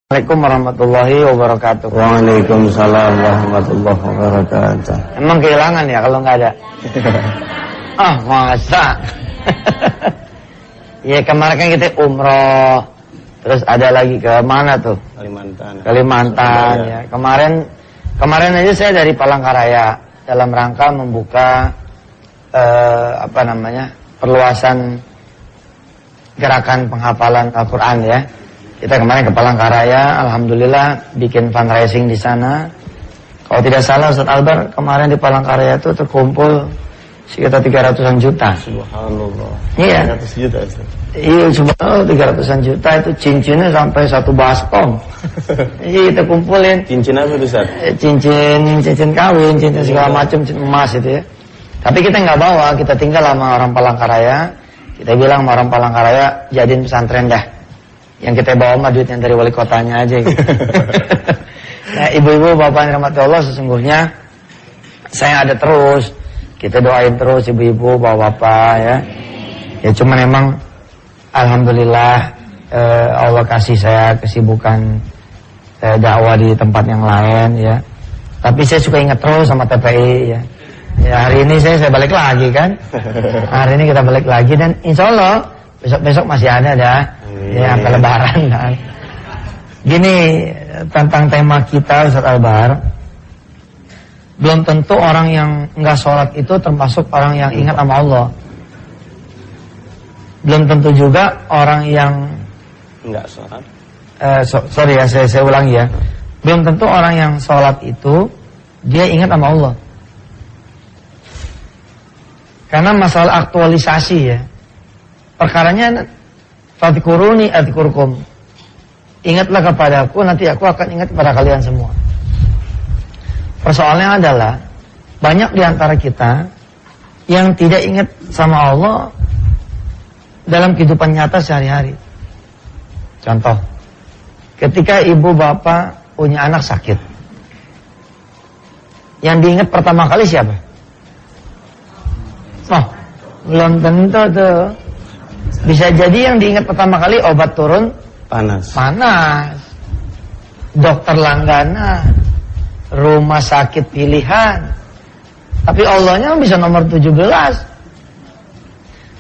Assalamualaikum warahmatullahi wabarakatuh. Waalaikumsalam warahmatullahi wabarakatuh. Emang kehilangan ya kalau nggak ada? Ah, masa? Ya kemarin kan kita umroh, terus ada lagi ke mana tuh? Kalimantan ya. Kemarin aja saya dari Palangkaraya dalam rangka membuka perluasan gerakan penghafalan Al-Quran ya. Kita kemarin ke Palangkaraya, alhamdulillah bikin fundraising di sana. Kalau tidak salah Ustaz Albar, kemarin di Palangkaraya itu terkumpul sekitar 300-an juta. Subhanallah. Iya. 300 juta Ustaz. Iya, subhanallah 300-an juta itu cincinnya sampai 1 baskom. Iya, kita kumpulin. Cincin apa itu Ustaz? Cincin kawin, cincin segala macam, cincin emas itu ya. Tapi kita nggak bawa, kita tinggal sama orang Palangkaraya. Kita bilang sama orang Palangkaraya, jadiin pesantren dah. Yang kita bawa mah duitnya dari wali kotanya aja gitu. Nah, ibu-ibu, bapak yang rahmati Allah, sesungguhnya saya ada terus. Kita doain terus ibu-ibu, bapak-bapak ya. Ya cuman emang alhamdulillah Allah kasih saya kesibukan dakwah di tempat yang lain ya. Tapi saya suka ingat terus sama TPI ya. Ya hari ini saya balik lagi kan. Hari ini kita balik lagi dan insya Allah besok-besok masih ada dah. Ya sampai lebaran kan. Gini tentang tema kita Ustaz Albar, belum tentu orang yang enggak sholat itu termasuk orang yang ingat sama Allah. Belum tentu juga orang yang enggak sholat. Sorry ya, saya ulangi ya. Belum tentu orang yang sholat itu dia ingat sama Allah. Karena masalah aktualisasi ya. Perkaranya fadhkuruni adzkurkum. Ingatlah kepadaku, nanti aku akan ingat kepada kalian semua. Persoalannya adalah banyak di antara kita yang tidak ingat sama Allah dalam kehidupan nyata sehari-hari. Contoh, ketika ibu bapak punya anak sakit, yang diingat pertama kali siapa? Oh, belum tentu tuh. Bisa jadi yang diingat pertama kali obat turun panas, dokter langganan, rumah sakit pilihan. Tapi Allahnya bisa nomor 17.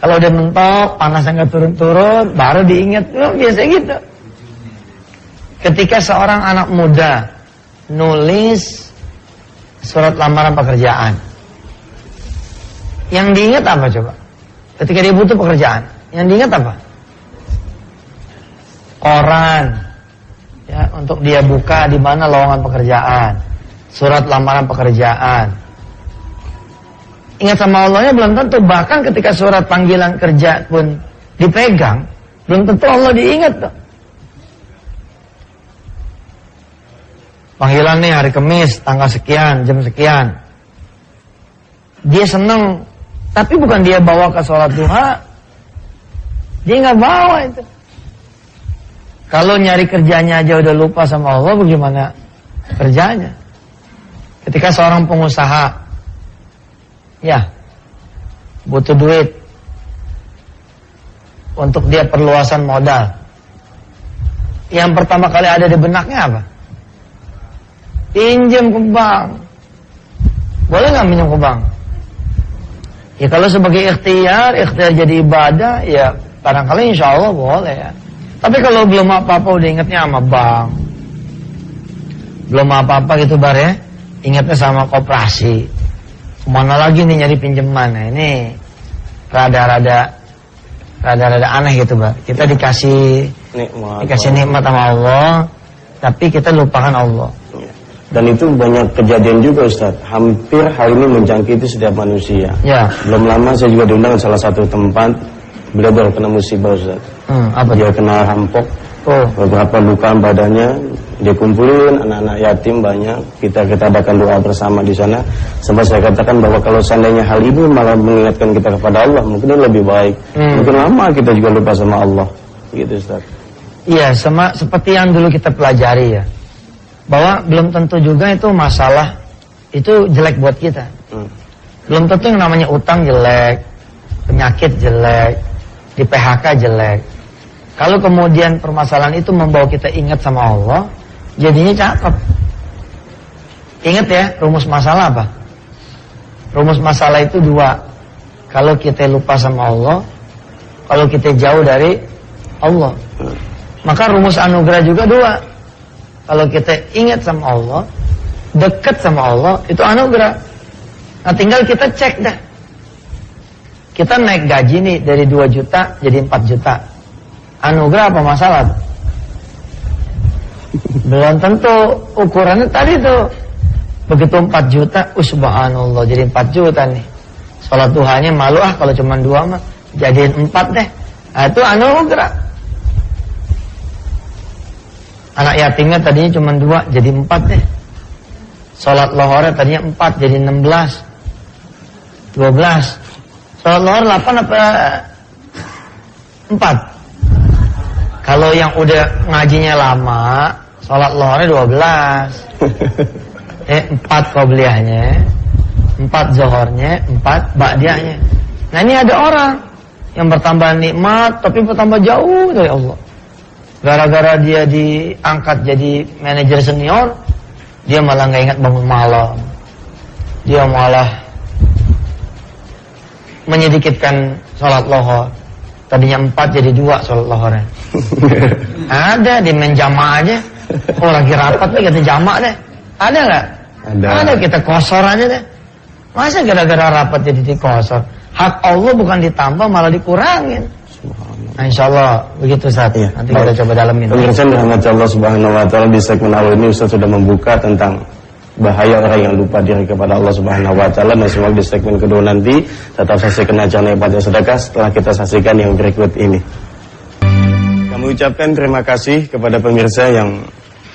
Kalau udah mentok, panasnya nggak turun-turun, baru diingat. Biasa gitu. Ketika seorang anak muda nulis surat lamaran pekerjaan, yang diingat apa coba? Ketika dia butuh pekerjaan, yang diingat apa? Koran, ya, untuk dia buka di mana lowongan pekerjaan, surat lamaran pekerjaan. Ingat sama Allahnya belum tentu. Bahkan ketika surat panggilan kerja pun dipegang, belum tentu Allah diingat tuh. Panggilan nih hari Kamis, tanggal sekian, jam sekian. Dia seneng, tapi bukan dia bawa ke sholat duha. Dia nggak bawa itu. Kalau nyari kerjanya aja udah lupa sama Allah, bagaimana kerjanya? Ketika seorang pengusaha, ya, butuh duit untuk dia perluasan modal, yang pertama kali ada di benaknya apa? Pinjam ke bank. Boleh nggak minjem ke bank? Ya kalau sebagai ikhtiar jadi ibadah, ya barangkali insya Allah boleh ya. Tapi kalau belum apa-apa udah ingatnya sama bank, belum apa-apa gitu bar ya, ingatnya sama koperasi. Kemana lagi nih nyari pinjaman? Nah, ini rada-rada aneh gitu bar. Kita dikasih nikmat sama Allah, tapi kita lupakan Allah. Dan itu banyak kejadian juga Ustaz. Hampir hal ini menjangkiti setiap manusia. Ya. Belum lama saya juga diundang ke salah satu tempat. Beliau baru kena musibah Ustaz. Apa dia kena rampok. Beberapa lukaan badannya. Dia kumpulin anak-anak yatim banyak. Kita adakan doa bersama di sana. Sampai saya katakan bahwa kalau seandainya hal ini malah mengingatkan kita kepada Allah, mungkin lebih baik. Mungkin lama kita juga lupa sama Allah. Gitu Ustaz. Iya, seperti yang dulu kita pelajari ya. Bahwa belum tentu juga itu masalah itu jelek buat kita. Belum tentu yang namanya utang jelek, penyakit jelek, di PHK jelek. Kalau kemudian permasalahan itu membawa kita ingat sama Allah, jadinya cakep. Ingat ya, rumus masalah apa? Rumus masalah itu 2. Kalau kita lupa sama Allah, kalau kita jauh dari Allah. Maka rumus anugerah juga 2. Kalau kita ingat sama Allah, dekat sama Allah, itu anugerah. Nah tinggal kita cek dah. Kita naik gaji nih dari 2 juta jadi 4 juta. Anugerah apa masalah? Belum tentu. Ukurannya tadi tuh. Begitu 4 juta, subhanallah jadi 4 juta nih. Sholat duhanya malu kalau cuma 2 mah. Jadiin 4 deh. Nah itu anugerah. Anak yatimnya tadinya cuma 2 jadi 4 deh. Sholat lohornya tadinya 4 jadi 16 12. Sholat lohor 8 apa 4? Kalau yang udah ngajinya lama, sholat lohornya 12. 4 qobliyahnya, 4 zohornya, 4 ba'diyahnya. Nah ini ada orang yang bertambah nikmat tapi bertambah jauh dari Allah. Gara-gara dia diangkat jadi manajer senior, dia malah gak ingat bangun malam. Dia malah menyedikitkan sholat lohor. Tadinya 4 jadi 2 sholat lohornya. Ada di main jamaah aja. Oh lagi rapat nih kita jamaah deh. Ada gak? Ada, kita kosor aja deh. Masa gara-gara rapat jadi dikosor? Hak Allah bukan ditambah malah dikurangin. Nah, insya-Allah begitu Ustaz. Ya, nanti kita coba dalamin. Pemirsa rahmat Allah Subhanahu wa taala, di segmen awal ini Ustaz sudah membuka tentang bahaya orang yang lupa diri kepada Allah Subhanahu wa taala, dan semoga di segmen kedua nanti tetap saksikan acara Ibadah Sedekah setelah kita saksikan yang berikut ini. Kami ucapkan terima kasih kepada pemirsa yang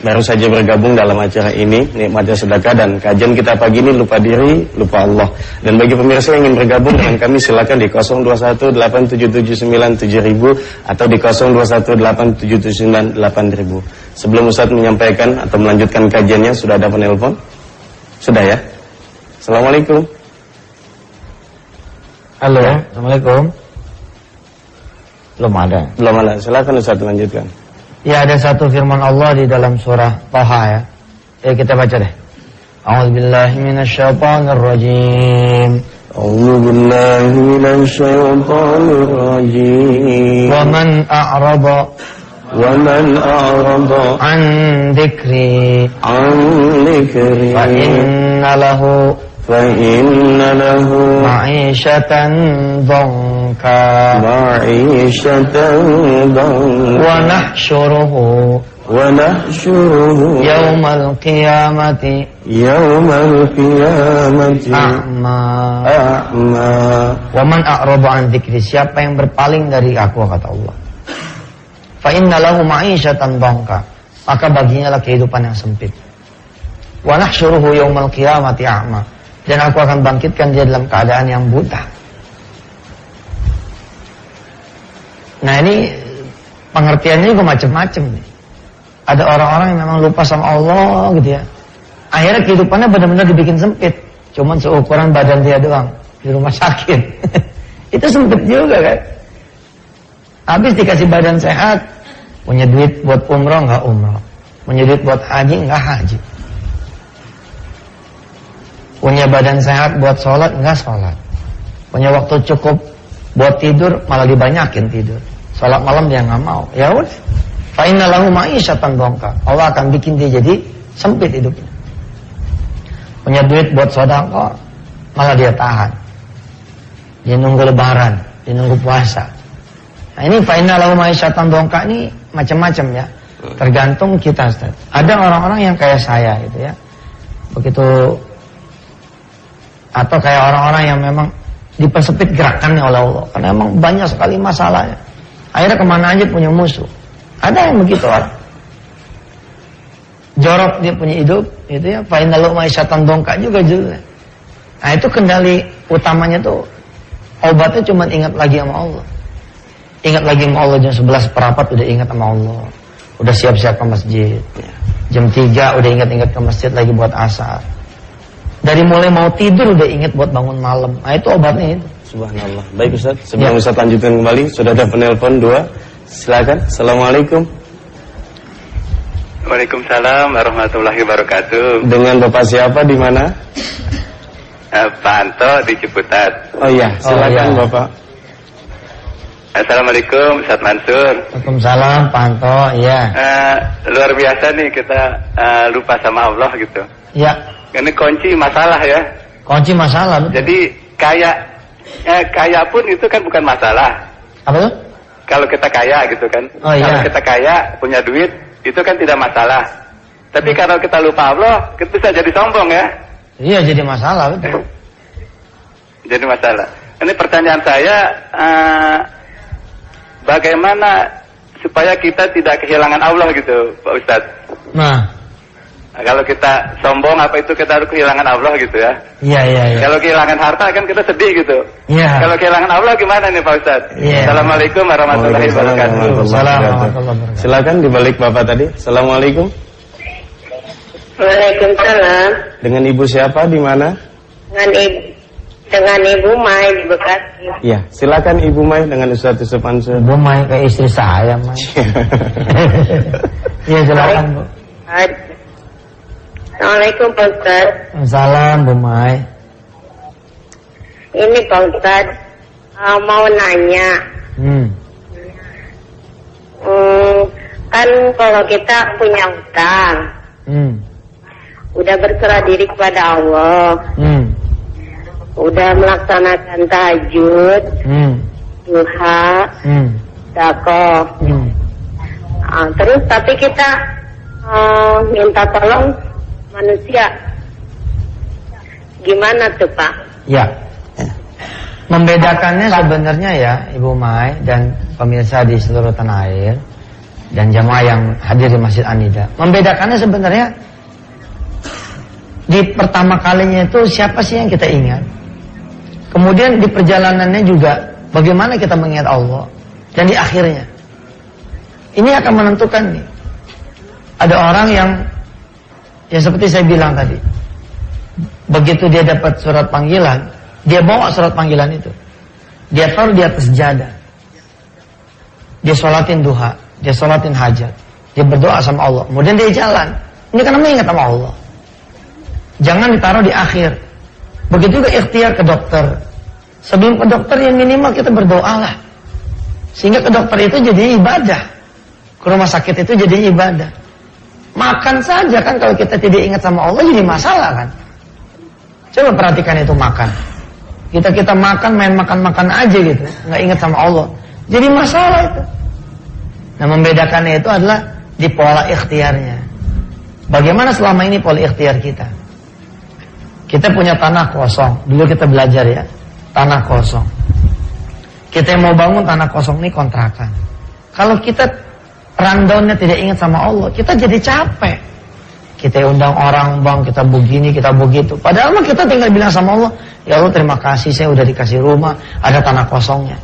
baru saja bergabung dalam acara ini, Nikmatnya Sedekah, dan kajian kita pagi ini lupa diri, lupa Allah. Dan bagi pemirsa yang ingin bergabung dengan kami, silakan di 0218779000 atau di 02187798.000. Sebelum Ustaz menyampaikan atau melanjutkan kajiannya, sudah ada penelpon? Sudah ya? Assalamualaikum. Halo, Assalamualaikum. Belum ada. Belum ada, silakan Ustaz lanjutkan. Ya, ada satu firman Allah di dalam surah Taha ya. Kita baca deh. A'udzubillahi minasyaitonirrajim. A'udzubillahi minasyaitonirrajim. Wa man a'rada an dzikri fa inna lahu ma'isyatan dhanka wa nahsyuruhu yaumal qiyamati a'ma. Wa man a'rada an dzikri, siapa yang berpaling dari aku, kata Allah, fa inna lahu ma'isyatan dhanka, maka baginya lah kehidupan yang sempit. Wa nahsyuruhu yaumal qiyamati a'ma, dan aku akan bangkitkan dia dalam keadaan yang buta. Nah ini pengertiannya juga macam-macam nih. Ada orang-orang yang memang lupa sama Allah gitu ya. Akhirnya kehidupannya benar-benar dibikin sempit. Cuman seukuran badan dia doang di rumah sakit. Itu sempit juga kan. Habis dikasih badan sehat, punya duit buat umroh nggak umroh, punya duit buat haji nggak haji. Punya badan sehat buat sholat, enggak sholat. Punya waktu cukup buat tidur, malah dibanyakin tidur. Sholat malam dia nggak mau. Ya udah. Fa inna lahu ma'isyatan dhanka. Allah akan bikin dia jadi sempit hidupnya. Punya duit buat sedekah, malah dia tahan. Dia nunggu lebaran, dia nunggu puasa. Nah ini fa inna lahu ma'isyatan dhanka ini macam-macam ya. Tergantung kita, Ustaz. Ada orang-orang yang kayak saya gitu ya. Begitu, atau kayak orang-orang yang memang dipersempit gerakannya oleh Allah, karena memang banyak sekali masalahnya. Akhirnya kemana aja punya musuh. Ada yang begitu orang. Jorok dia punya hidup, itu ya. Fa inna lahu ma'isyatan dhanka juga. Nah itu kendali utamanya tuh, obatnya cuma ingat lagi sama Allah. Ingat lagi sama Allah, jam 11 perapat udah ingat sama Allah. Udah siap-siap ke masjid. Jam 3 udah ingat-ingat ke masjid lagi buat asar. Dari mulai mau tidur udah ingat buat bangun malam. Nah itu obatnya itu. Subhanallah. Baik Ustaz, sebelum Ustaz lanjutkan kembali, sudah ada penelpon 2. Silakan. Assalamualaikum. Waalaikumsalam warahmatullahi wabarakatuh. Dengan Bapak siapa di mana? Pak Anto di Ciputat. Oh iya, silakan Bapak. Assalamualaikum Ustaz Mansur. Waalaikumsalam Pak Anto. Iya. Luar biasa nih kita lupa sama Allah gitu. Iya. Ini kunci masalah ya. Kunci masalah. Betul. Jadi kaya pun itu kan bukan masalah. Apa tuh? Kalau kita kaya gitu kan. Oh, iya. Kalau kita kaya punya duit itu kan tidak masalah. Tapi kalau kita lupa Allah, kita bisa jadi sombong ya. Iya, jadi masalah betul. Jadi masalah. Ini pertanyaan saya, bagaimana supaya kita tidak kehilangan Allah gitu, Pak Ustadz? Nah, kalau kita sombong apa itu kita harus kehilangan Allah gitu ya? Iya. Kalau kehilangan harta kan kita sedih gitu. Iya. Kalau kehilangan Allah gimana nih Pak Ustadz? Iya. Assalamualaikum warahmatullahi wabarakatuh. Waalaikumsalam. Silakan dibalik Bapak tadi. Assalamualaikum. Waalaikumsalam. Dengan Ibu siapa di mana? Dengan Ibu Mai di Bekasi. Ya, silakan Ibu Mai dengan Ustaz Yusuf Mansur. Ibu main ke istri saya, Mai. Iya, silakan, Bu. Assalamualaikum Pak Ustaz. Salam, Bu Mai. Ini Pak Ustaz, mau nanya. Kan kalau kita punya utang, udah berserah diri kepada Allah, udah melaksanakan tahajud, duha, zakat, terus tapi kita minta tolong manusia, gimana tuh Pak? Ya. Membedakannya sebenarnya ya Ibu Mai dan pemirsa di seluruh tanah air dan jamaah yang hadir di Masjid An-Nida. Membedakannya sebenarnya di pertama kalinya itu siapa sih yang kita ingat. Kemudian di perjalanannya juga bagaimana kita mengingat Allah. Dan di akhirnya ini akan menentukan nih. Ada orang yang ya seperti saya bilang tadi, begitu dia dapat surat panggilan, dia bawa surat panggilan itu, dia taruh di atas jadah, dia sholatin duha, dia sholatin hajat, dia berdoa sama Allah, kemudian dia jalan. Ini karena mengingat sama Allah. Jangan ditaruh di akhir. Begitu juga ikhtiar ke dokter. Sebelum ke dokter yang minimal kita berdoa lah, sehingga ke dokter itu jadi ibadah, ke rumah sakit itu jadi ibadah. Makan saja kan kalau kita tidak ingat sama Allah jadi masalah kan. Coba perhatikan itu makan. Kita makan main makan aja gitu, nggak ingat sama Allah. Jadi masalah itu. Nah membedakannya itu adalah di pola ikhtiarnya. Bagaimana selama ini pola ikhtiar kita? Kita punya tanah kosong. Dulu kita belajar ya, tanah kosong. Kita yang mau bangun tanah kosong ini kontrakan. Kalau kita rundownnya tidak ingat sama Allah, kita jadi capek. Kita undang orang, bang, kita begini, kita begitu. Padahal mah kita tinggal bilang sama Allah, ya Allah terima kasih, saya udah dikasih rumah, ada tanah kosongnya.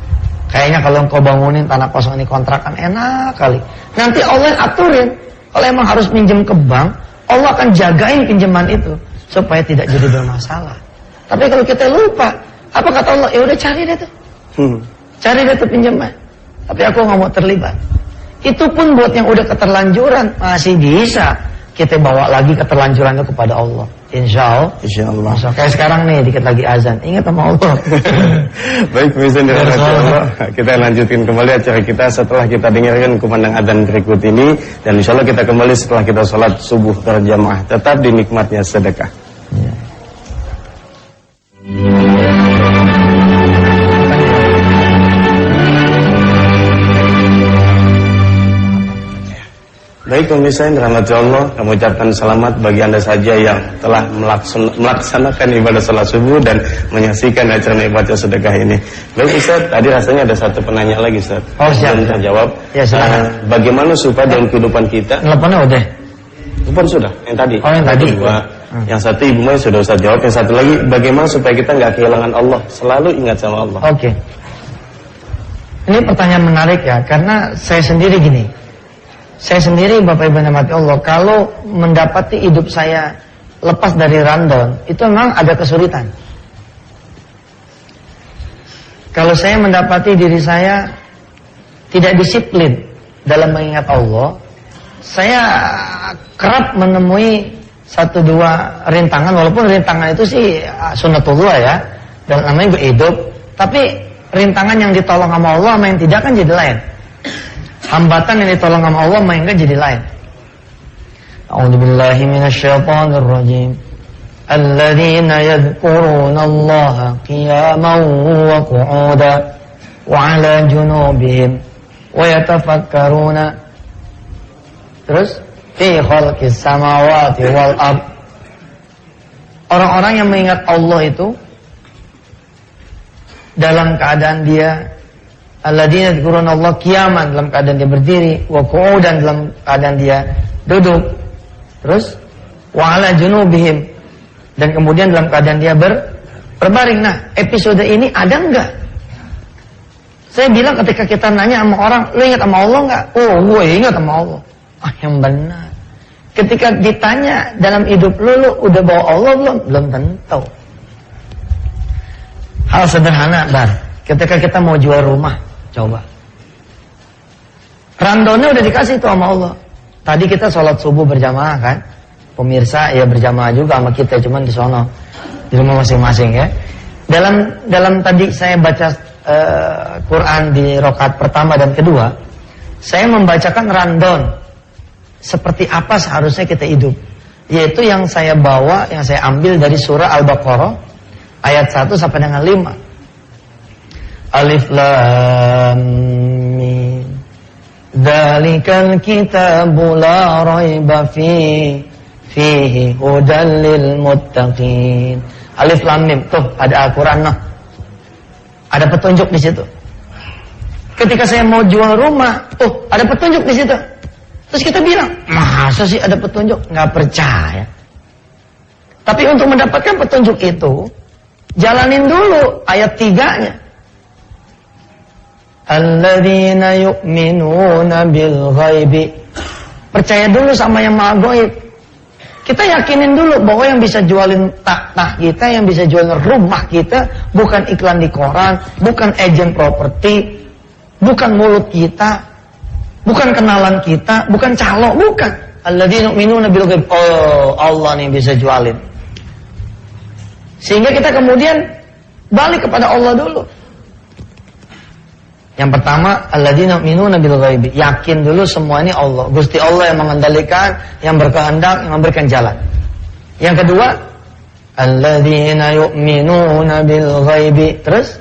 Kayaknya kalau engkau bangunin tanah kosong ini kontrakan enak kali. Nanti Allah yang aturin. Kalau emang harus pinjam ke bank, Allah akan jagain pinjaman itu supaya tidak jadi bermasalah. Tapi kalau kita lupa, apa kata Allah? Ya udah cari deh tuh, cari deh tuh pinjaman. Tapi aku nggak mau terlibat. Itu pun buat yang udah keterlanjuran masih bisa kita bawa lagi keterlanjuran itu kepada Allah. Insya Allah. Kayak sekarang nih dikit lagi azan, ingat sama Allah. Baik, pemirsa dirahmati Allah, kita lanjutkan kembali acara kita setelah kita dengarkan kumandang adzan berikut ini, dan insya Allah kita kembali setelah kita sholat subuh berjamaah. Tetap di nikmatnya sedekah. Ya. Baik pemirsa yang dirahmati Allah, kami ucapkan selamat bagi Anda saja yang telah melaksanakan ibadah sholat subuh dan menyaksikan acara ibadah sedekah ini. Baik Ustaz, tadi rasanya ada satu penanya lagi Ustaz. Oh siap. Belum terjawab. Ya silakan. Bagaimana supaya dalam kehidupan kita? Teleponnya udah. Telepon sudah, yang tadi. Oh yang tadi. Dua. Yang satu Ibu Mai sudah Ustaz jawab. Yang satu lagi, bagaimana supaya kita nggak kehilangan Allah, selalu ingat sama Allah. Oke. Ini pertanyaan menarik ya, karena saya sendiri gini. Saya sendiri Bapak Ibu yang dirahmati Allah, kalau mendapati hidup saya lepas dari rundown, itu memang ada kesulitan. Kalau saya mendapati diri saya tidak disiplin dalam mengingat Allah, saya kerap menemui 1-2 rintangan, walaupun rintangan itu sih sunnatullah ya, dan namanya hidup, tapi rintangan yang ditolong sama Allah sama yang tidak kan jadi lain. Hambatan yang ditolong sama Allah sama yang enggak jadi lain. A'udzubillahi minasyaitonir rajim. Alladzina yadhkuruna Allaha qiyaman wa qu'udan wa 'ala junubihim wa yatafakkaruna. Terus fi khalqis samawati wal ard. Orang-orang yang mengingat Allah itu dalam keadaan dia alladzina yadhkuruna Allah qiyaman, dalam keadaan dia berdiri, wa qu'udan, dalam keadaan dia duduk, terus wa 'ala junubihim, dan kemudian dalam keadaan dia berbaring. Nah, episode ini ada enggak? Saya bilang ketika kita nanya sama orang, lu ingat sama Allah enggak? Oh, gue ingat sama Allah. Ah, yang benar. Ketika ditanya dalam hidup lu udah bawa Allah belum? Belum tentu. Hal sederhana, Bar. Ketika kita mau jual rumah, coba. Randonnya udah dikasih tuh sama Allah. Tadi kita sholat subuh berjamaah kan? Pemirsa ya berjamaah juga sama kita, cuman di sono, di rumah masing-masing ya. Dalam tadi saya baca Quran di rakaat pertama dan kedua, saya membacakan rundown seperti apa seharusnya kita hidup, yaitu yang saya bawa, yang saya ambil dari surah Al-Baqarah ayat 1 sampai dengan 5. Alif Lam Mim. Dzalikal kitabu la raiba fihi hudan lil muttaqin. Alif Lam Mim, tuh ada Al-Qur'an noh. Ada petunjuk di situ. Ketika saya mau jual rumah, tuh ada petunjuk di situ. Terus kita bilang, masa sih ada petunjuk? Nggak percaya. Tapi untuk mendapatkan petunjuk itu, jalanin dulu ayat 3-nya. Alladzina yu'minuna bil ghaibi. Percaya dulu sama yang maha gaib. Kita yakinin dulu bahwa yang bisa jualin tanah kita, yang bisa jualin rumah kita, bukan iklan di koran, bukan agen properti, bukan mulut kita, bukan kenalan kita, bukan calo, bukan. Alladzina yu'minuna bil ghaib. Oh, Allah nih bisa jualin. Sehingga kita kemudian balik kepada Allah dulu. Yang pertama, alladzina yu'minuna bil ghaib. Yakin dulu semua ini Allah. Gusti Allah yang mengendalikan, yang berkehendak, yang memberikan jalan. Yang kedua, alladzina yu'minuna bil ghaib. Terus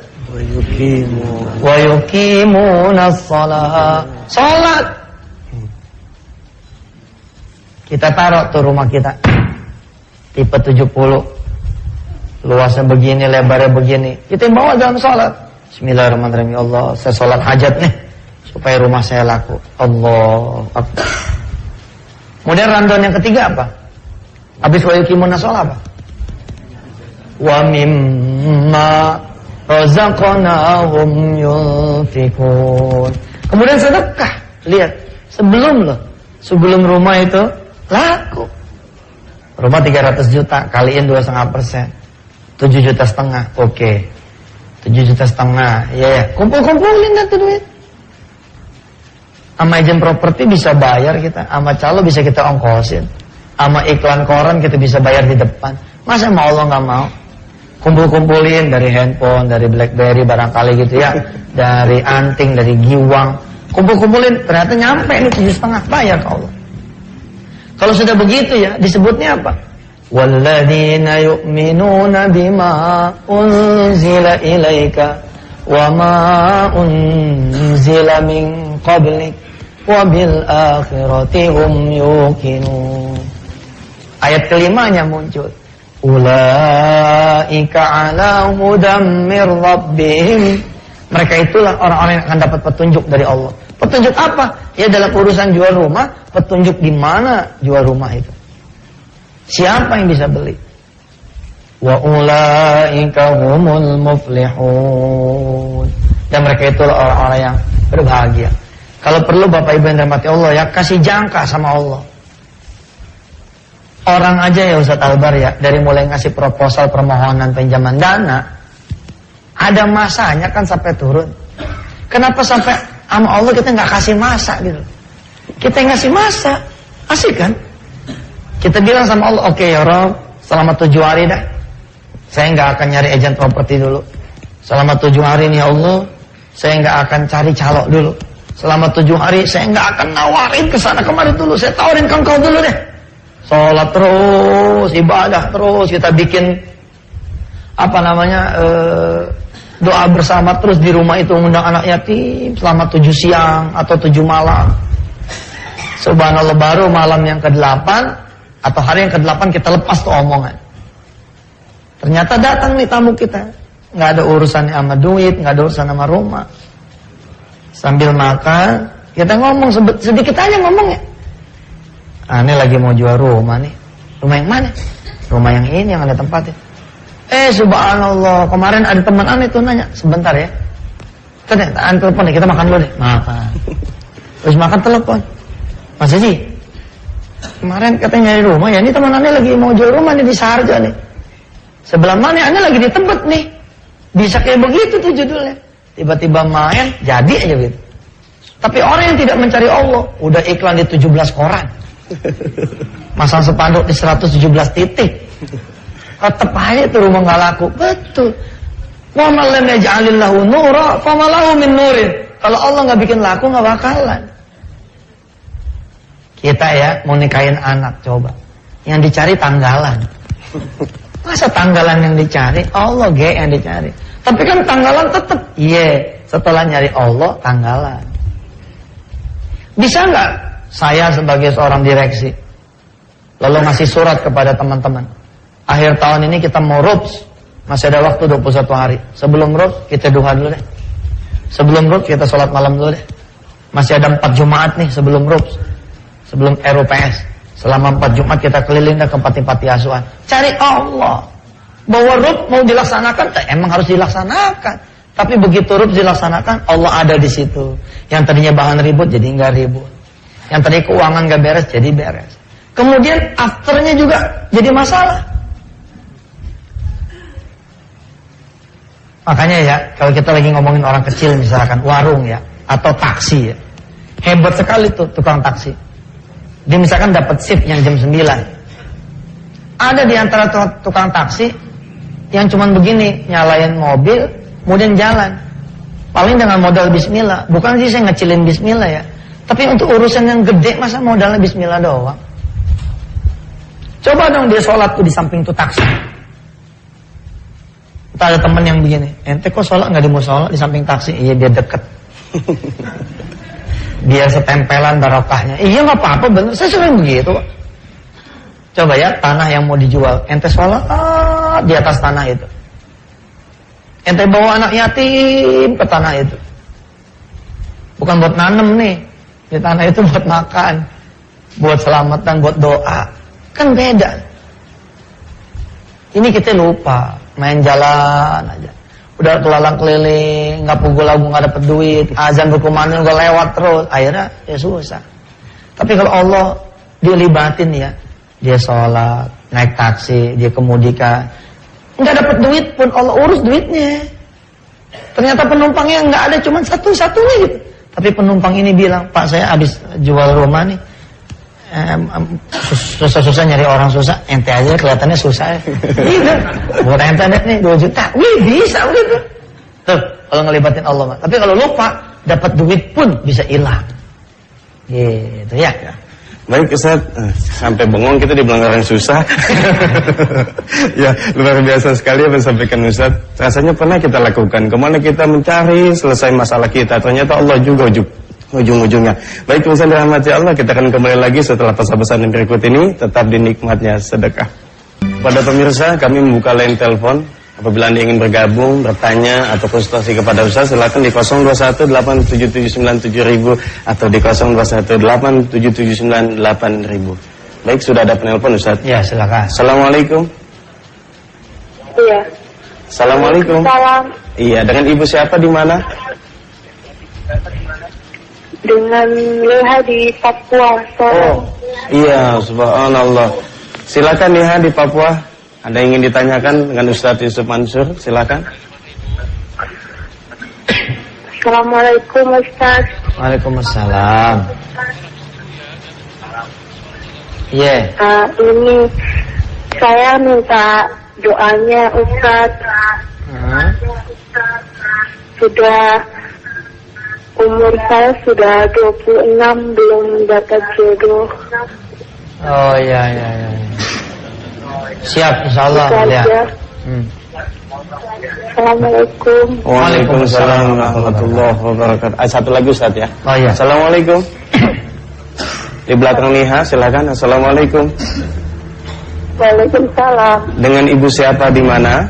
wa yuqimuna shalah. Salat. Kita taruh tuh rumah kita. Tipe 70. Luasnya begini, lebarnya begini. Kita bawa dalam salat. Bismillahirrahmanirrahim. Ya Allah, saya sholat hajat nih supaya rumah saya laku. Allah Akbar. Kemudian rundown yang ketiga apa? Habis wa yuqimuna shalah apa? Wa mimma razaqnahum yunfikun. Kemudian sedekah. Lihat, sebelum rumah itu laku. Rumah 300 juta kaliin 2,5%. 7,5 juta. Oke. 7,5 juta, ya. Kumpulin dah tuh duit. Sama agen properti bisa bayar kita, sama calo bisa kita ongkosin, sama iklan koran kita bisa bayar di depan. Masa mau Allah nggak mau? Kumpulin dari handphone, dari BlackBerry barangkali gitu ya, dari anting, dari giwang. Kumpulin, ternyata nyampe nih 7,5, bayar ke Allah. Kalau sudah begitu ya, disebutnya apa? Walladzina yu'minuna bima unzila ilaika wa ma unzila min qablik wa bil akhirati hum yuqinun. Ayat kelimanya muncul. Ulaika ala hudam mir rabbihim. Mereka itulah orang-orang yang akan dapat petunjuk dari Allah. Petunjuk apa? Ya dalam urusan jual rumah, petunjuk di mana jual rumah itu. Siapa yang bisa beli? Wa ulaika humul muflihun. Dan mereka itulah orang-orang yang berbahagia. Kalau perlu Bapak Ibu yang dirahmati Allah ya, kasih jangka sama Allah. Orang aja ya Ustaz Albar ya, dari mulai ngasih proposal permohonan pinjaman dana, ada masanya kan sampai turun. Kenapa sampai sama Allah kita nggak kasih masa gitu. Kita yang ngasih masa, asik kan? Kita bilang sama Allah, oke ya Rob, selama 7 hari dah, saya nggak akan nyari agent properti dulu. Selama 7 hari nih ya Allah, saya nggak akan cari calo dulu. Selama 7 hari saya nggak akan nawarin kesana kemari dulu. Saya tawarin ke engkau dulu deh. Sholat terus, ibadah terus, kita bikin doa bersama terus di rumah itu, undang anak yatim selama 7 siang atau 7 malam. Subhanallah, baru malam yang ke-8 atau hari yang ke-8 kita lepas tuh omongan. Ternyata datang nih tamu kita, nggak ada urusan sama duit, nggak ada urusan sama rumah. Sambil makan, kita ngomong sedikit aja ngomongnya. Ini lagi mau jual rumah nih. Rumah yang mana? Rumah yang ini yang ada tempatnya. Subhanallah, kemarin ada teman aneh tuh nanya, sebentar ya. Ternyata telepon nih, kita makan dulu deh. Makan. Terus makan telepon. Mas Haji, kemarin katanya nyari rumah ya, ini teman aneh lagi mau jual rumah nih di Sarja nih. Sebelah mana aneh lagi di Tebet nih. Bisa kayak begitu tuh judulnya. Tiba-tiba main, jadi aja gitu. Tapi orang yang tidak mencari Allah, udah iklan di 17 koran. Masang spanduk di 117 titik. Tetep aja tuh rumah gak laku. Betul. Wa man lam yaj'alillahu nura fama lahu min nurin. Kalau Allah gak bikin laku gak bakalan. Kita ya mau nikahin anak, coba. Yang dicari tanggalan. Masa tanggalan yang dicari? Allah yang dicari. Tapi kan tanggalan tetap. Iya, setelah nyari Allah, tanggalan. Bisa nggak saya sebagai seorang direksi lalu ngasih surat kepada teman-teman, akhir tahun ini kita mau RUPS, masih ada waktu 21 hari. Sebelum RUPS kita duha dulu deh. Sebelum RUPS kita sholat malam dulu deh. Masih ada 4 Jumat nih sebelum RUPS, sebelum RUPS. Selama 4 Jumat kita keliling ke panti-panti asuhan. Cari Allah. Bahwa RUP mau dilaksanakan, emang harus dilaksanakan. Tapi begitu RUP dilaksanakan, Allah ada di situ. Yang tadinya bahan ribut jadi nggak ribut. Yang tadi keuangan nggak beres jadi beres. Kemudian afternya juga jadi masalah. Makanya ya, kalau kita lagi ngomongin orang kecil misalkan warung ya, atau taksi ya, hebat sekali tuh tukang taksi. Dia misalkan dapat shift yang jam 9. Ada di antara tukang taksi yang cuman begini, nyalain mobil, kemudian jalan. Paling dengan modal bismillah. Bukan sih saya ngecilin bismillah ya. Tapi untuk urusan yang gede, masa modalnya bismillah doang? Coba dong dia sholat tuh di samping tuh taksi. Kita ada temen yang begini, ente kok sholat gak di musola di samping taksi? Iya dia deket. Biar setempelan barokahnya. Iya gak apa-apa, bener. Saya sering begitu. Coba ya, tanah yang mau dijual, ente sholat di atas tanah itu. Ente bawa anak yatim ke tanah itu. Bukan buat nanem nih. Di tanah itu buat makan, buat selamatan, buat doa. Kan beda. Ini kita lupa, main jalan aja. Udah kelalang keliling, nggak pukul lagu, nggak dapet duit, azan berkumandang gue lewat terus, akhirnya ya susah. Tapi kalau Allah dia libatin ya, dia sholat, naik taksi, dia kemudikan, nggak dapet duit pun Allah urus duitnya. Ternyata penumpangnya nggak ada, cuma satu-satunya gitu. Tapi penumpang ini bilang, Pak saya habis jual rumah nih, susah-susah nyari orang susah, ente aja kelihatannya susah ya. Gitu. Buat ente nih 2 juta, wih bisa gitu. Tuh kalau ngelibatin Allah. Tapi kalau lupa, dapat duit pun bisa hilang. Gitu ya. Baik Ustaz, sampai bengong kita dibilang orang susah. Ya luar biasa sekali apa yang disampaikan Ustaz. Rasanya pernah kita lakukan, kemana kita mencari selesai masalah kita, ternyata Allah juga ujung-ujungnya. Baik Ustaz dirahmati Allah, kita akan kembali lagi setelah pesan-pesan yang berikut ini. Tetap di nikmatnya sedekah. Pada pemirsa, kami membuka line telepon. Apabila Anda ingin bergabung, bertanya atau konsultasi kepada Ustaz, silakan di 0218779000 atau di 02187798.000. Baik, sudah ada penelpon Ustaz. Ya, silakan. Assalamualaikum. Iya. Assalamualaikum. Salam. Iya, dengan Ibu siapa di mana? Dengan Leha di Papua. Oh, iya, subhanallah. Silakan Leha di Papua. Ada yang ingin ditanyakan dengan Ustaz Yusuf Mansur, silakan. Assalamualaikum Ustaz. Waalaikumsalam. Iya. Ini saya minta doanya Ustaz. Sudah umur saya sudah 26 belum dapat jodoh. Oh iya. Siap insyaallah ya. Assalamualaikum. Waalaikumsalam warahmatullahi wabarakatuh. Satu lagi Ustaz ya. Oh iya. Assalamualaikum. Di belakang Niha silakan. Assalamualaikum. Waalaikumsalam. Dengan ibu siapa di mana?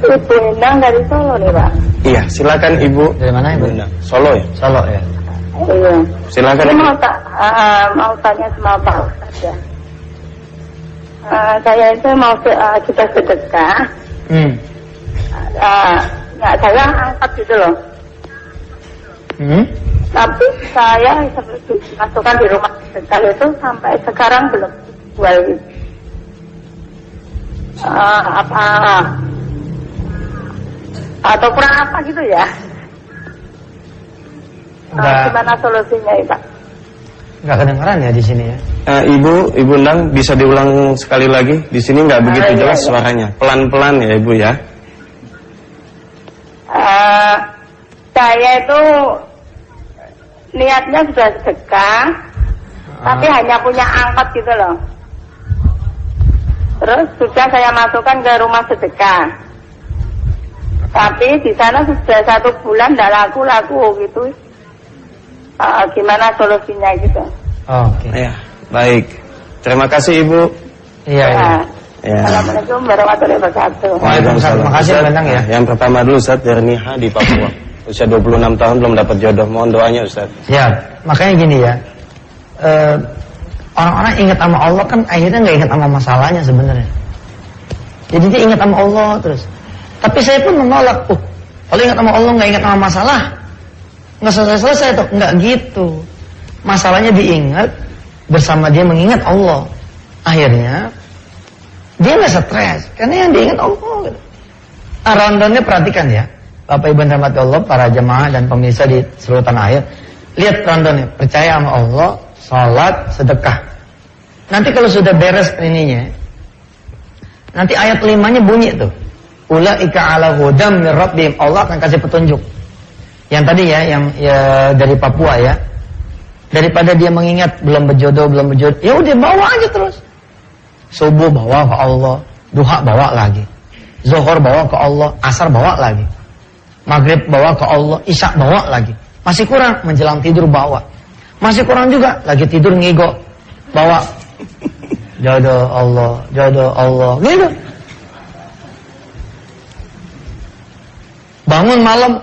Ibu Endang dari Solo nih Pak. Iya, silakan ibu. Dari mana ibu? Solo ya. Solo ya. Iya. Silakan. Saya Ibu. mau tanya sama Pak Ustaz ya. Saya itu mau kita sedekah. Saya angkat gitu loh. Tapi saya masukkan di rumah sedekah itu sampai sekarang belum jual. Atau kurang apa gitu ya? Gimana solusinya ya Pak? Nggak kedengeran ya di sini ya? Ibu Endang bisa diulang sekali lagi. Di sini nggak begitu jelas suaranya. Pelan-pelan ya ibu ya. Saya itu niatnya sudah sedekah, tapi hanya punya angkot gitu loh. Terus sudah saya masukkan ke rumah sedekah. Tapi di sana sudah 1 bulan tidak laku gitu. Gimana solusinya gitu? Oke. Ya, baik. Terima kasih Ibu. Iya. Ya. Assalamualaikum warahmatullahi wabarakatuh. Waalaikumsalam. Terima kasih Bendang ya. Yang pertama dulu Ustaz dari Niha di Papua. Usia 26 tahun belum dapat jodoh. Mohon doanya Ustaz. Ya, makanya gini ya. Orang-orang ingat sama Allah kan akhirnya nggak ingat sama masalahnya sebenarnya. Jadi dia ingat sama Allah terus. Tapi saya pun menolak. Kalau ingat sama Allah nggak ingat sama masalah, nggak selesai tuh. Nggak gitu. Masalahnya diingat bersama dia mengingat Allah. Akhirnya dia nggak stres karena yang diingat Allah. Gitu. Rundownnya perhatikan ya, Bapak Ibu dan rahmati Allah, para jemaah dan pemirsa di seluruh tanah air. Lihat rundownnya, percaya sama Allah, sholat, sedekah. Nanti kalau sudah beres ininya, nanti ayat 5-nya bunyi tuh. Ulaika ala hudam mir rabbihim. Allah akan kasih petunjuk. Yang tadi ya, yang ya dari Papua ya. Daripada dia mengingat belum berjodoh, ya udah bawa aja terus. Subuh bawa ke Allah, duha bawa lagi. Zuhur bawa ke Allah, asar bawa lagi. Maghrib bawa ke Allah, isya bawa lagi. Masih kurang, menjelang tidur bawa. Masih kurang juga, lagi tidur ngigo, bawa. Jodoh Allah, gitu. Bangun malam,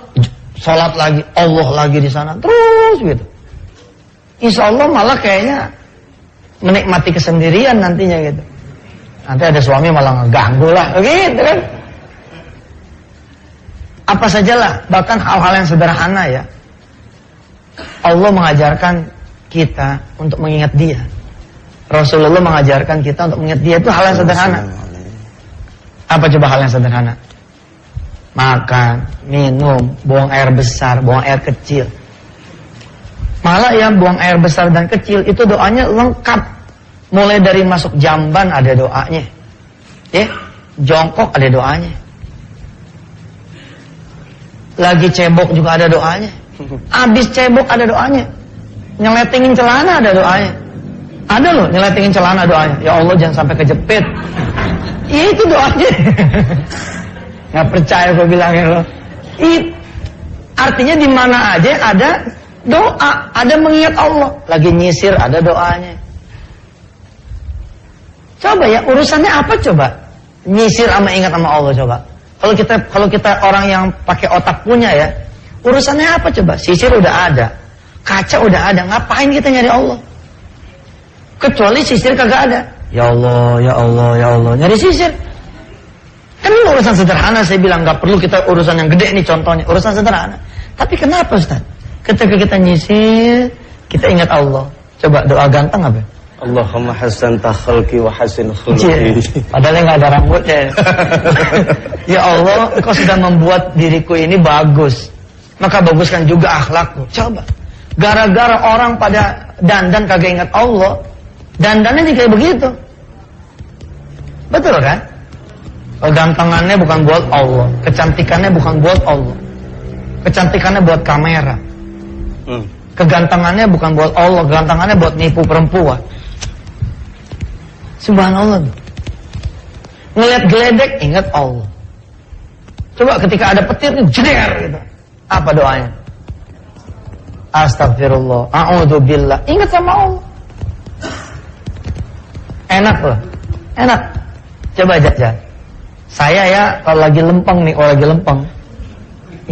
sholat lagi, Allah lagi di sana, terus gitu. Insya Allah malah kayaknya menikmati kesendirian nantinya gitu. Nanti ada suami malah ngeganggu lah, gitu kan. Apa sajalah, bahkan hal-hal yang sederhana ya. Allah mengajarkan kita untuk mengingat dia. Rasulullah mengajarkan kita untuk mengingat dia, itu hal yang sederhana. Apa coba hal yang sederhana? Makan, minum, buang air besar, buang air kecil. Malah ya buang air besar dan kecil itu doanya lengkap. Mulai dari masuk jamban ada doanya. Ya, jongkok ada doanya. Lagi cebok juga ada doanya. Abis cebok ada doanya. Nyeletingin celana ada doanya. Ada loh nyeletingin celana doanya. Ya Allah jangan sampai kejepit. Ya itu doanya. Nggak percaya gue bilangin lo. Artinya di mana aja ada doa, ada mengingat Allah. Lagi nyisir ada doanya. Coba ya urusannya apa coba? Nyisir sama ingat sama Allah coba. Kalau kita orang yang pakai otak punya ya, urusannya apa coba? Sisir udah ada, kaca udah ada, ngapain kita nyari Allah? Kecuali sisir kagak ada. Ya Allah, ya Allah, ya Allah, nyari sisir. Kan ini urusan sederhana, saya bilang nggak perlu kita urusan yang gede nih contohnya, urusan sederhana. Tapi kenapa Ustaz? Ketika kita nyisir, kita ingat Allah. Coba doa ganteng apa? Allahumma hasan takhalqi wa hasin khuluqi. Padahal nggak ada rambutnya. Ya Allah, Engkau sudah membuat diriku ini bagus. maka baguskan juga akhlakmu. Coba. Gara-gara orang pada dandan kagak ingat Allah, dandannya jadi kayak begitu. Betul kan? Kegantengannya bukan buat Allah, kecantikannya bukan buat Allah. Kecantikannya buat kamera. Kegantengannya bukan buat Allah, kegantengannya buat nipu perempuan. Subhanallah. Ngelihat geledek ingat Allah. Coba ketika ada petir jeder gitu. Apa doanya? Astagfirullah, a'udzubillah. Ingat sama Allah. Enak loh. Enak. Coba jajan. Saya ya kalau lagi lempeng nih,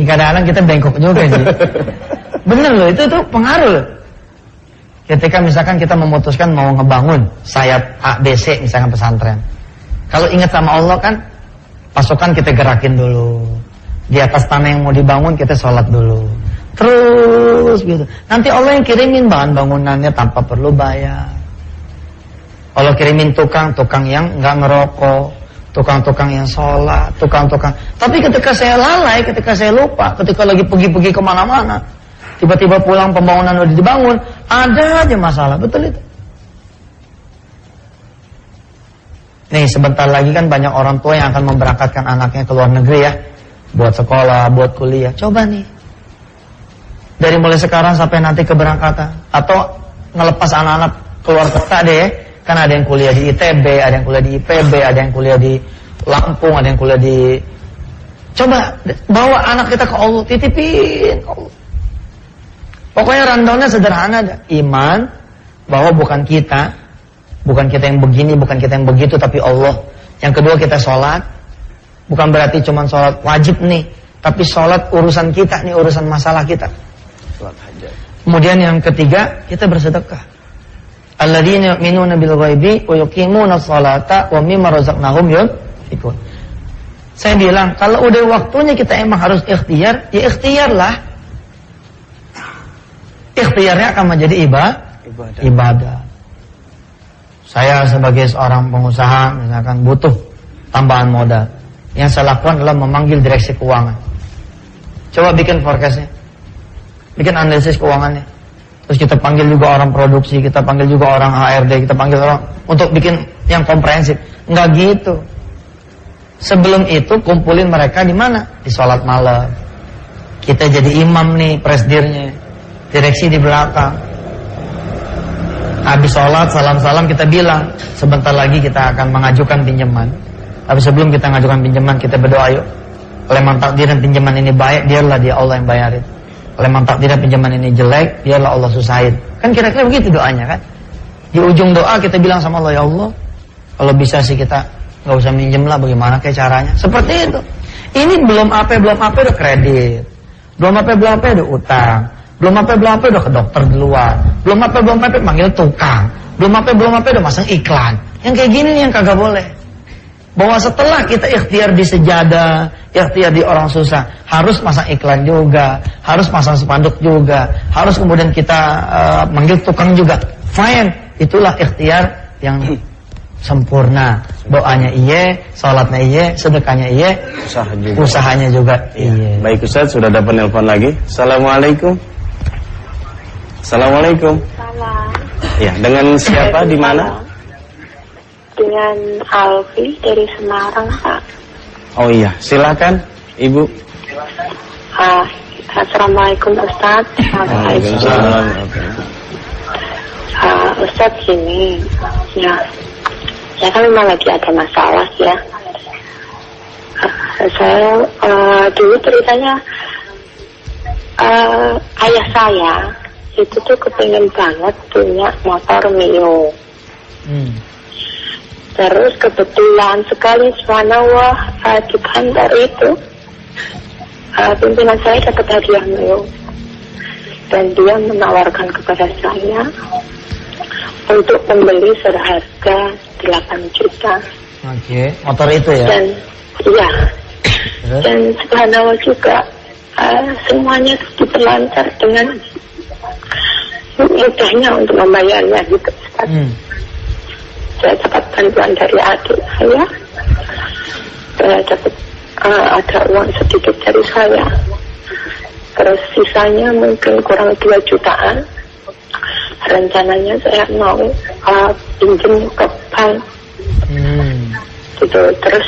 kadang-kadang kita bengkok juga sih. Bener loh, itu tuh pengaruh loh. Ketika misalkan kita memutuskan mau ngebangun sayap ABC misalkan pesantren. Kalau ingat sama Allah kan, pasukan kita gerakin dulu. Di atas tanah yang mau dibangun kita sholat dulu. Terus gitu. Nanti Allah yang kirimin bahan bangunannya tanpa perlu bayar. Allah kirimin tukang yang nggak ngerokok, tukang yang sholat, tukang. Tapi ketika saya lalai, ketika saya lupa, ketika lagi pergi-pergi kemana-mana, tiba-tiba pulang pembangunan udah dibangun, ada aja masalah. Betul itu. Nih sebentar lagi kan banyak orang tua yang akan memberangkatkan anaknya ke luar negeri ya, buat sekolah, buat kuliah. Coba nih, dari mulai sekarang sampai nanti keberangkatan, atau ngelepas anak-anak keluar kota deh. Kan ada yang kuliah di ITB, ada yang kuliah di IPB, ada yang kuliah di Lampung, ada yang kuliah di... Coba bawa anak kita ke Allah, titipin ke Allah. Pokoknya rundownnya sederhana dah. Iman bahwa bukan kita yang begini, bukan kita yang begitu, tapi Allah. Yang kedua kita sholat, bukan berarti cuma sholat wajib nih, tapi sholat urusan kita nih, urusan masalah kita. Sholat hajat. Kemudian yang ketiga kita bersedekah. Alladzina yu'minuna bil ghaibi wa yuqimuna sholata wa mimma razaqnahum yunfiqun. Saya bilang kalau udah waktunya kita emang harus ikhtiar, ya ikhtiarlah. Ikhtiarnya akan menjadi ibadah. Saya sebagai seorang pengusaha misalkan butuh tambahan modal. Yang saya lakukan adalah memanggil direksi keuangan. Coba bikin forecastnya, bikin analisis keuangannya. Terus kita panggil juga orang produksi, kita panggil juga orang HRD, kita panggil orang untuk bikin yang komprehensif. Enggak gitu. Sebelum itu kumpulin mereka di mana? Di sholat malam. Kita jadi imam nih, presidirnya, direksi di belakang. Habis sholat, salam-salam kita bilang, sebentar lagi kita akan mengajukan pinjaman. Tapi sebelum kita mengajukan pinjaman, kita berdoa yuk. Kalau memang takdiran pinjaman ini baik, biarlah dia Allah yang bayarin. Kalau memang takdirnya pinjaman ini jelek, biarlah Allah susahin. Kan kira-kira begitu doanya kan. Di ujung doa kita bilang sama Allah, ya Allah, kalau bisa sih kita nggak usah minjem lah, bagaimana kayak caranya. Seperti itu. Ini belum apa udah kredit. Belum apa udah utang. Belum apa udah ke dokter duluan. Belum apa manggil tukang. Belum apa udah masang iklan. Yang kayak gini nih yang kagak boleh. Bahwa setelah kita ikhtiar di sejadah, ikhtiar di orang susah, harus masang iklan juga, harus masang spanduk juga, harus kemudian kita manggil tukang juga. Fine, itulah ikhtiar yang sempurna. Doanya iya, salatnya iya, sedekahnya iya, usahanya juga iya. Baik Ustaz, sudah dapat nelpon lagi. Assalamualaikum. Assalamualaikum. Salam. Ya, dengan siapa di mana? Dengan Alfi dari Semarang, Pak. Oh iya, silakan Ibu. Assalamualaikum Ustaz. Waalaikumsalam. Ustaz gini, ya, saya kan memang lagi ada masalah ya. Saya dulu ceritanya ayah saya itu tuh kepingin banget punya motor Mio. Terus kebetulan sekali subhanallah di kantor itu pimpinan saya dapat hadiah Mio dan dia menawarkan kepada saya untuk membeli seharga 8 juta. Oke, motor itu ya? Dan iya. Dan subhanallah juga semuanya diperlancar dengan mudahnya untuk membayarnya gitu. Saya dapat bantuan dari adik saya. Saya dapat ada uang sedikit dari saya. Terus sisanya mungkin kurang 2 jutaan. Rencananya saya mau pinjam ke bank. Gitu. Terus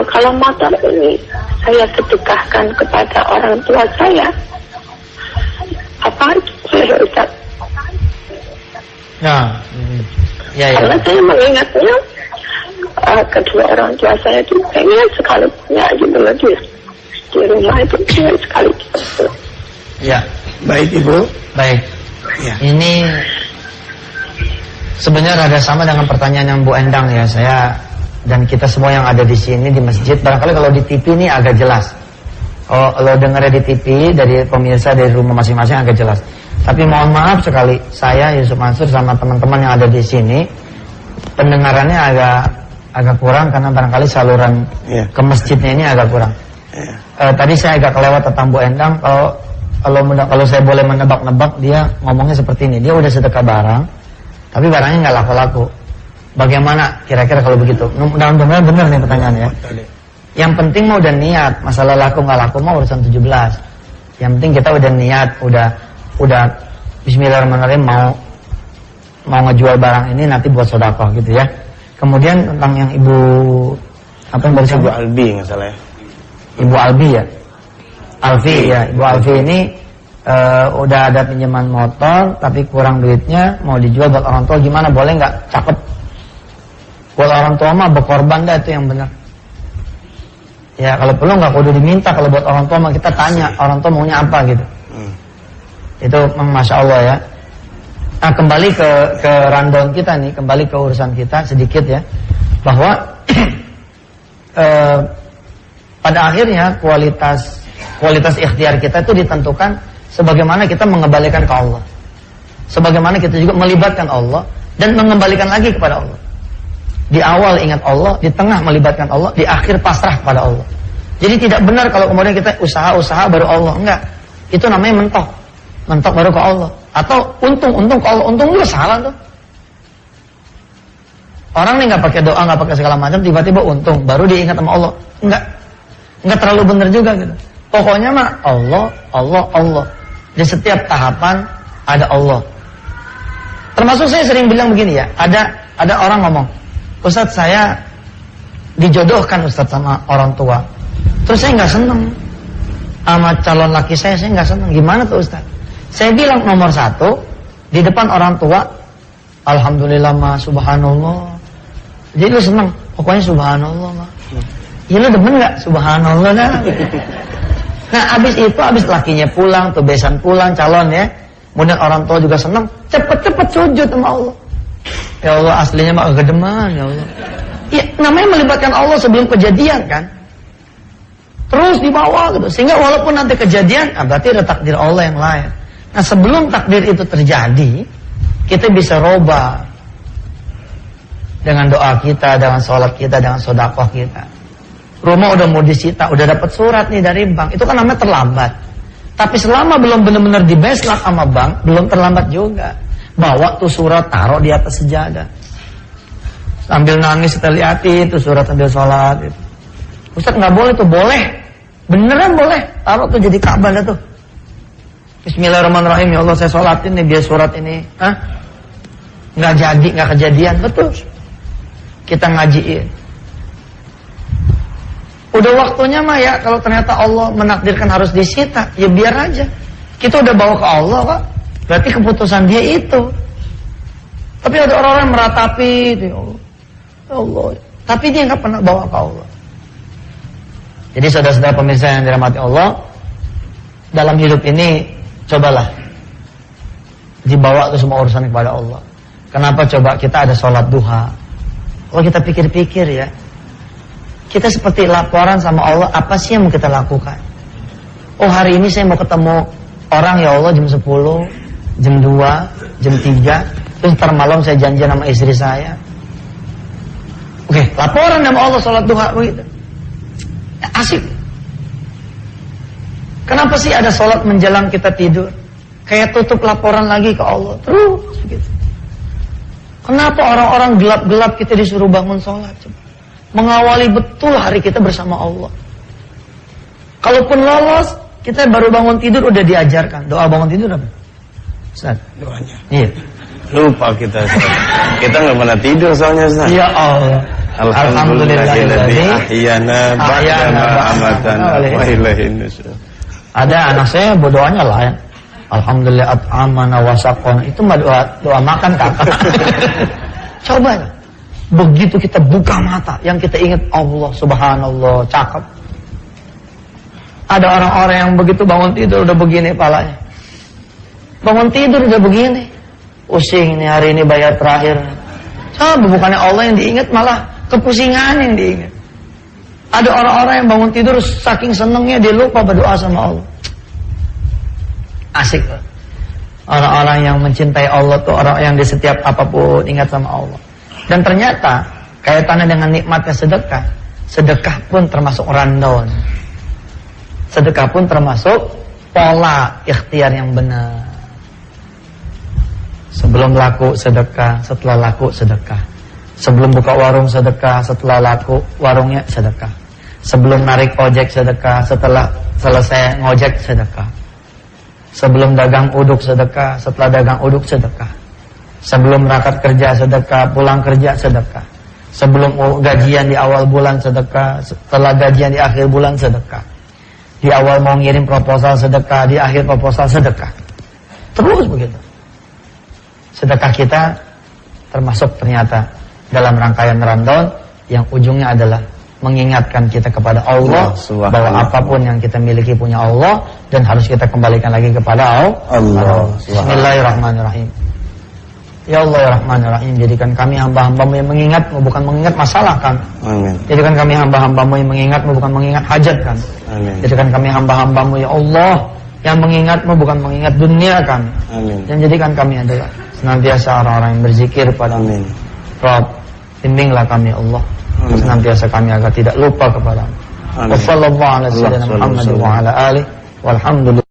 kalau motor ini saya sedekahkan kepada orang tua saya. Apa itu boleh Ustaz? Ya. Karena saya mengingatnya kedua orang tua saya itu pengen sekali punya gitu loh di rumah itu pengen sekali gitu. Ya, Baik Ibu. baik. Ya. Ini sebenarnya rada sama dengan pertanyaan yang Bu Endang ya. Saya dan kita semua yang ada di sini di masjid, barangkali kalau di TV ini agak jelas. Kalau dengarnya di TV dari pemirsa dari rumah masing-masing agak jelas. Tapi mohon maaf sekali, saya Yusuf Mansur sama teman-teman yang ada di sini pendengarannya agak kurang karena barangkali saluran ke masjidnya ini agak kurang. Tadi saya agak kelewat tentang Bu Endang. Kalau saya boleh menebak-nebak, dia ngomongnya seperti ini. Dia udah sedekah barang, tapi barangnya nggak laku-laku. Bagaimana kira-kira kalau begitu? Mudah-mudahan benar nih pertanyaannya. Yang penting mau udah niat. Masalah laku nggak laku mau urusan 17. Yang penting kita udah niat, udah Bismillahirrahmanirrahim mau ngejual barang ini nanti buat sedekah gitu ya. Kemudian tentang yang Ibu apa yang baru Ibu Albi nggak salah ya. Ibu Albi ya. Alfi ya, Ibu Alfi ini udah ada pinjaman motor tapi kurang duitnya, mau dijual buat orang tua, gimana, boleh nggak? Cakep. Buat orang tua mah berkorban dah, itu yang benar. Ya kalau perlu nggak kudu diminta, kalau buat orang tua mah kita tanya orang tua maunya apa gitu. Itu Masya Allah ya. Nah kembali ke rundown kita nih, kembali ke urusan kita sedikit ya, bahwa pada akhirnya kualitas ikhtiar kita itu ditentukan sebagaimana kita mengembalikan ke Allah, sebagaimana kita juga melibatkan Allah dan mengembalikan lagi kepada Allah. Di awal ingat Allah, di tengah melibatkan Allah, di akhir pasrah pada Allah. Jadi tidak benar kalau kemudian kita usaha baru Allah, enggak. Itu namanya mentok baru ke Allah. Atau untung ke Allah, untung juga salah tuh. Orang nih nggak pakai doa, nggak pakai segala macam, tiba-tiba untung, baru dia ingat sama Allah. Enggak terlalu benar juga gitu. Pokoknya mah Allah. Di setiap tahapan ada Allah. Termasuk saya sering bilang begini ya, ada orang ngomong, Ustadz saya dijodohkan Ustadz sama orang tua, terus saya nggak seneng sama calon laki saya nggak seneng. Gimana tuh Ustadz? Saya bilang nomor 1, di depan orang tua, alhamdulillah ma, subhanallah. Jadi lu seneng, pokoknya subhanallah ma. Ya lu demen nggak? Subhanallah dah. Nah abis lakinya pulang, tuh besan pulang calon ya, kemudian orang tua juga seneng, cepet sujud sama Allah. Ya Allah aslinya mah gedeman ya Allah. Ya namanya melibatkan Allah sebelum kejadian kan. Terus dibawa gitu, sehingga walaupun nanti kejadian, berarti ada takdir Allah yang lain. Nah sebelum takdir itu terjadi, kita bisa robah dengan doa kita, dengan sholat kita, dengan sedekah kita. Rumah udah mau disita, udah dapat surat nih dari bank, itu kan namanya terlambat. Tapi selama belum benar-benar dibeslak sama bank, belum terlambat juga. Bawa tuh surat, taruh di atas sejadah. Sambil nangis kita liatin tuh surat sambil sholat gitu. Ustaz nggak boleh tuh, boleh. Beneran boleh. Taruh tuh jadi Ka'bah dah tuh. Bismillahirrahmanirrahim, ya Allah saya sholatin nih biar surat ini. Nggak kejadian, betul. Kita ngajiin. Udah waktunya mah ya, kalau ternyata Allah menakdirkan harus disita, ya biar aja. Kita udah bawa ke Allah Pak. Berarti keputusan dia itu. Tapi ada orang-orang meratapi itu, ya Allah. Tapi dia nggak pernah bawa ke Allah. Jadi saudara-saudara pemirsa yang dirahmati Allah, dalam hidup ini cobalah dibawa ke semua urusan kepada Allah. Kenapa coba kita ada sholat duha? Kalau kita pikir-pikir ya, kita seperti laporan sama Allah, apa sih yang mau kita lakukan? Oh hari ini saya mau ketemu orang ya Allah jam 10, jam 2, jam 3, terus ntar malam saya janjian sama istri saya. Oke, laporan sama Allah sholat duha begitu. Asik. Kenapa sih ada sholat menjelang kita tidur? Kayak tutup laporan lagi ke Allah. Terus begitu. Kenapa orang-orang gelap-gelap kita disuruh bangun sholat? Coba. Mengawali betul hari kita bersama Allah. Kalaupun lolos, Kita baru bangun tidur udah diajarkan. Doa bangun tidur apa? Ustaz, Doanya. iya. Lupa kita. Kita nggak pernah tidur soalnya, Ustaz. Ya Allah. Alhamdulillahilladzi ahyana ba'da ma amatana wa ilaihin nusyur. Ada anak saya berdoanya lain. Alhamdulillah at'amana wa saqana. Itu mah doa makan, Kakak. Coba. Begitu kita buka mata, yang kita ingat Allah, subhanallah, cakep. Ada orang-orang yang begitu bangun tidur udah begini palanya. Bangun tidur udah begini. Pusing nih hari ini bayar terakhir. Coba bukannya Allah yang diingat, malah kepusingan yang diingat. Ada orang-orang yang bangun tidur saking senengnya dia lupa berdoa sama Allah. Asik. Orang-orang yang mencintai Allah tuh orang yang di setiap apapun ingat sama Allah. Dan ternyata kaitannya dengan nikmatnya sedekah. Sedekah pun termasuk rundown. Sedekah pun termasuk pola ikhtiar yang benar. Sebelum laku sedekah, setelah laku sedekah. Sebelum buka warung sedekah, setelah laku warungnya sedekah. Sebelum narik ojek sedekah, setelah selesai ngojek sedekah. Sebelum dagang uduk sedekah, setelah dagang uduk sedekah. Sebelum berangkat kerja sedekah, pulang kerja sedekah. Sebelum gajian di awal bulan sedekah, setelah gajian di akhir bulan sedekah. Di awal mau ngirim proposal sedekah, di akhir proposal sedekah. Terus begitu. Sedekah kita termasuk ternyata dalam rangkaian rundown yang ujungnya adalah mengingatkan kita kepada Allah bahwa apapun yang kita miliki punya Allah dan harus kita kembalikan lagi kepada Allah. Bismillahirrahmanirrahim. Ya Allah ya Rahman ya Rahim, jadikan kami hamba-hambamu yang mengingatmu, bukan mengingat masalah kami. Amin. Jadikan kami hamba-hambamu yang mengingatmu, bukan mengingat hajat kami. Amin. Jadikan kami hamba-hambamu ya Allah yang mengingatmu, bukan mengingat dunia kami. Amin. Dan jadikan kami adalah senantiasa orang-orang yang berzikir padamu. Rabb, bimbinglah kami Allah. Senantiasa kami agar tidak lupa kepadamu. Wassallallahu ala sayyidina Muhammad wa ala alihi walhamdulillah.